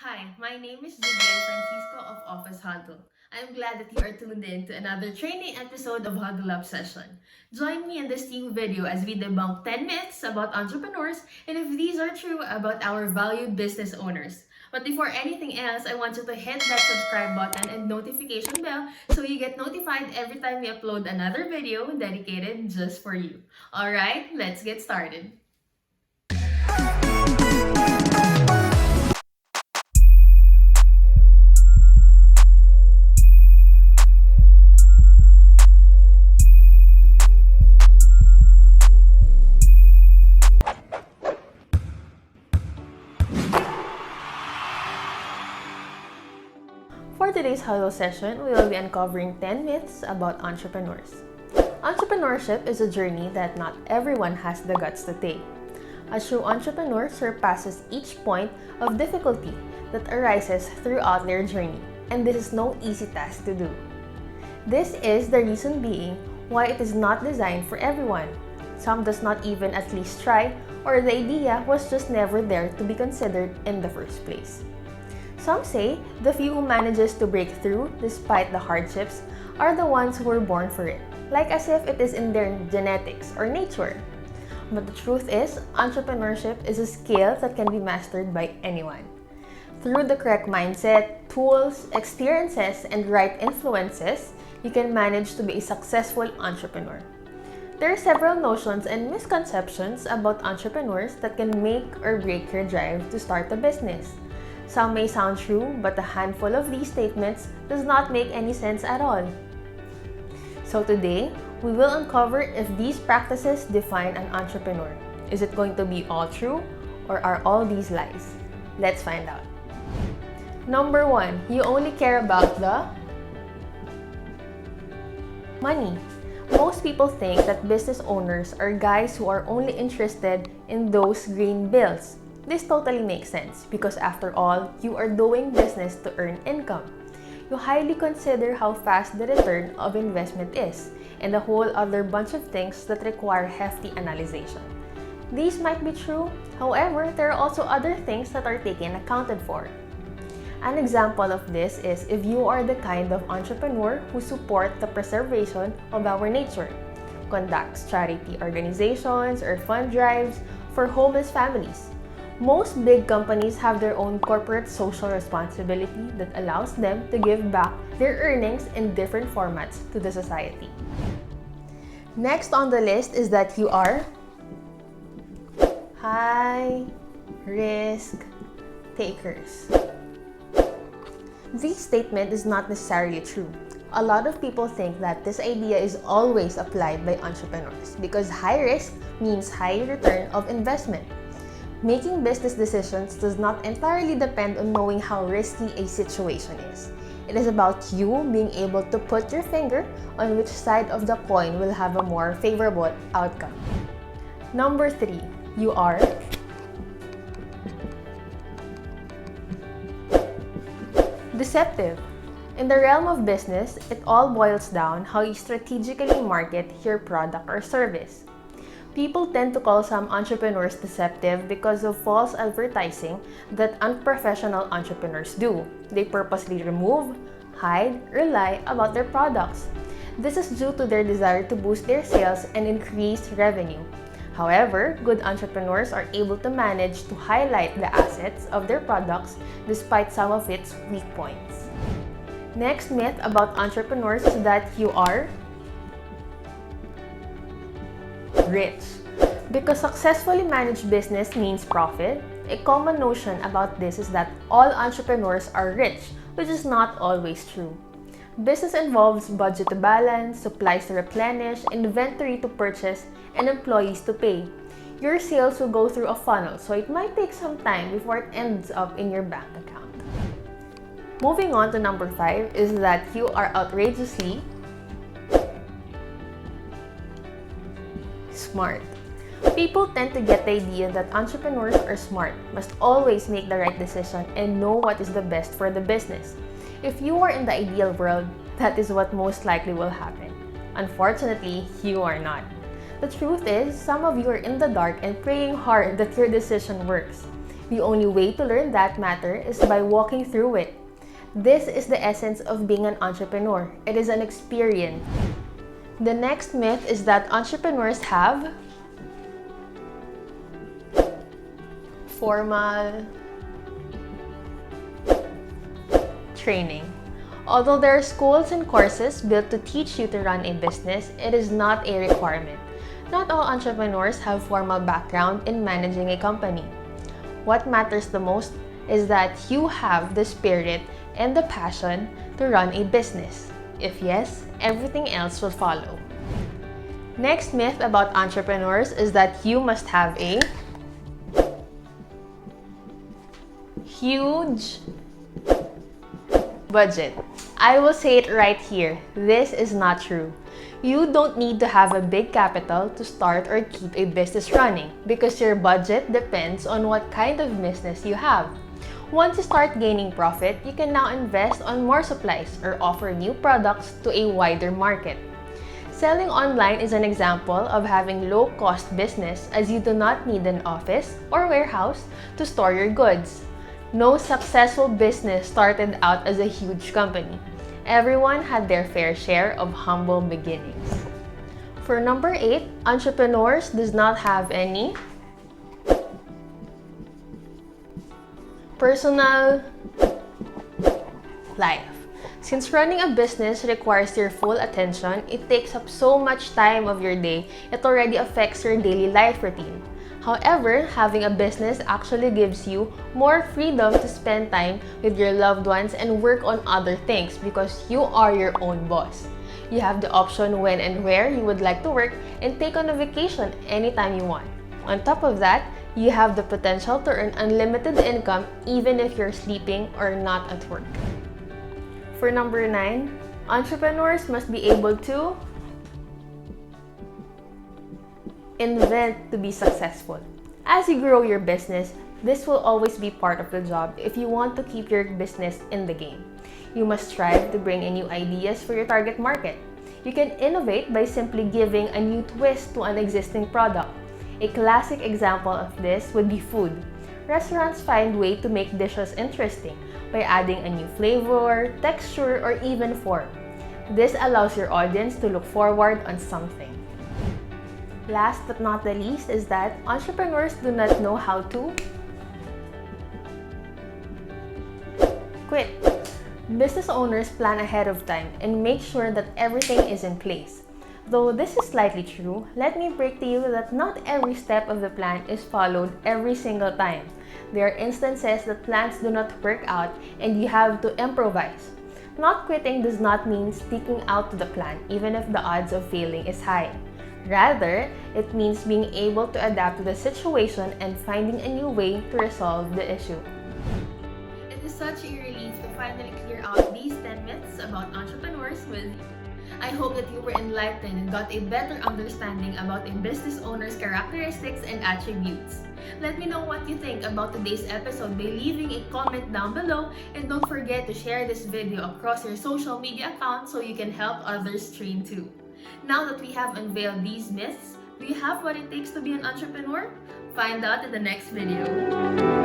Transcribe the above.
Hi, my name is Julian Francisco of Office Huddle. I'm glad that you are tuned in to another training episode of Huddle Up session. Join me in this new video as we debunk 10 myths about entrepreneurs and if these are true about our valued business owners. But before anything else, I want you to hit that subscribe button and notification bell so you get notified every time we upload another video dedicated just for you. Alright, let's get started. For today's Huddle session, we will be uncovering 10 myths about entrepreneurs. Entrepreneurship is a journey that not everyone has the guts to take. A true entrepreneur surpasses each point of difficulty that arises throughout their journey, and this is no easy task to do. This is the reason being why it is not designed for everyone. Some does not even at least try, or the idea was just never there to be considered in the first place. Some say the few who manages to break through despite the hardships are the ones who were born for it, like as if it is in their genetics or nature. But the truth is, entrepreneurship is a skill that can be mastered by anyone. Through the correct mindset, tools, experiences, and right influences, you can manage to be a successful entrepreneur. There are several notions and misconceptions about entrepreneurs that can make or break your drive to start a business. Some may sound true, but a handful of these statements does not make any sense at all. So today, we will uncover if these practices define an entrepreneur. Is it going to be all true, or are all these lies? Let's find out. Number 1, you only care about the money. Most people think that business owners are guys who are only interested in those green bills. This totally makes sense because after all, you are doing business to earn income. You highly consider how fast the return of investment is and a whole other bunch of things that require hefty analysis. These might be true, however, there are also other things that are taken accounted for. An example of this is if you are the kind of entrepreneur who support the preservation of our nature, conducts charity organizations or fund drives for homeless families. Most big companies have their own corporate social responsibility that allows them to give back their earnings in different formats to the society. Next on the list is that you are high risk takers. This statement is not necessarily true. A lot of people think that this idea is always applied by entrepreneurs because high risk means high return of investment. Making business decisions does not entirely depend on knowing how risky a situation is. It is about you being able to put your finger on which side of the coin will have a more favorable outcome. Number 3, you are deceptive. In the realm of business, it all boils down how you strategically market your product or service. People tend to call some entrepreneurs deceptive because of false advertising that unprofessional entrepreneurs do. They purposely remove, hide, or lie about their products. This is due to their desire to boost their sales and increase revenue. However, good entrepreneurs are able to manage to highlight the assets of their products despite some of its weak points. Next myth about entrepreneurs is that you are rich. Because successfully managed business means profit, a common notion about this is that all entrepreneurs are rich, which is not always true. Business involves budget to balance, supplies to replenish, inventory to purchase, and employees to pay. Your sales will go through a funnel, so it might take some time before it ends up in your bank account. Moving on to number 5 is that you are outrageously smart. People tend to get the idea that entrepreneurs are smart, must always make the right decision, and know what is the best for the business. If you are in the ideal world, that is what most likely will happen. Unfortunately, you are not. The truth is, some of you are in the dark and praying hard that your decision works. The only way to learn that matter is by walking through it. This is the essence of being an entrepreneur. It is an experience. The next myth is that entrepreneurs have formal training. Although there are schools and courses built to teach you to run a business, it is not a requirement. Not all entrepreneurs have formal background in managing a company. What matters the most is that you have the spirit and the passion to run a business. If yes, everything else will follow. Next myth about entrepreneurs is that you must have a huge budget. I will say it right here. This is not true. You don't need to have a big capital to start or keep a business running because your budget depends on what kind of business you have. Once you start gaining profit, you can now invest on more supplies or offer new products to a wider market. Selling online is an example of having low-cost business as you do not need an office or warehouse to store your goods. No successful business started out as a huge company. Everyone had their fair share of humble beginnings. For number 8, entrepreneurs does not have any personal life. Since running a business requires your full attention, it takes up so much time of your day, it already affects your daily life routine. However, having a business actually gives you more freedom to spend time with your loved ones and work on other things because you are your own boss. You have the option when and where you would like to work and take on a vacation anytime you want. On top of that, you have the potential to earn unlimited income even if you're sleeping or not at work. For number 9, entrepreneurs must be able to invent to be successful. As you grow your business, this will always be part of the job if you want to keep your business in the game. You must strive to bring in new ideas for your target market. You can innovate by simply giving a new twist to an existing product. A classic example of this would be food. Restaurants find ways to make dishes interesting by adding a new flavor, texture, or even form. This allows your audience to look forward on something. Last but not the least is that entrepreneurs do not know how to quit. Business owners plan ahead of time and make sure that everything is in place. Though this is slightly true, let me break to you that not every step of the plan is followed every single time. There are instances that plans do not work out and you have to improvise. Not quitting does not mean sticking out to the plan even if the odds of failing is high. Rather, it means being able to adapt to the situation and finding a new way to resolve the issue. It is such a relief to finally clear out these 10 myths about entrepreneurs with you. I hope that you were enlightened and got a better understanding about a business owner's characteristics and attributes. Let me know what you think about today's episode by leaving a comment down below, and don't forget to share this video across your social media accounts so you can help others train too. Now that we have unveiled these myths, do you have what it takes to be an entrepreneur? Find out in the next video.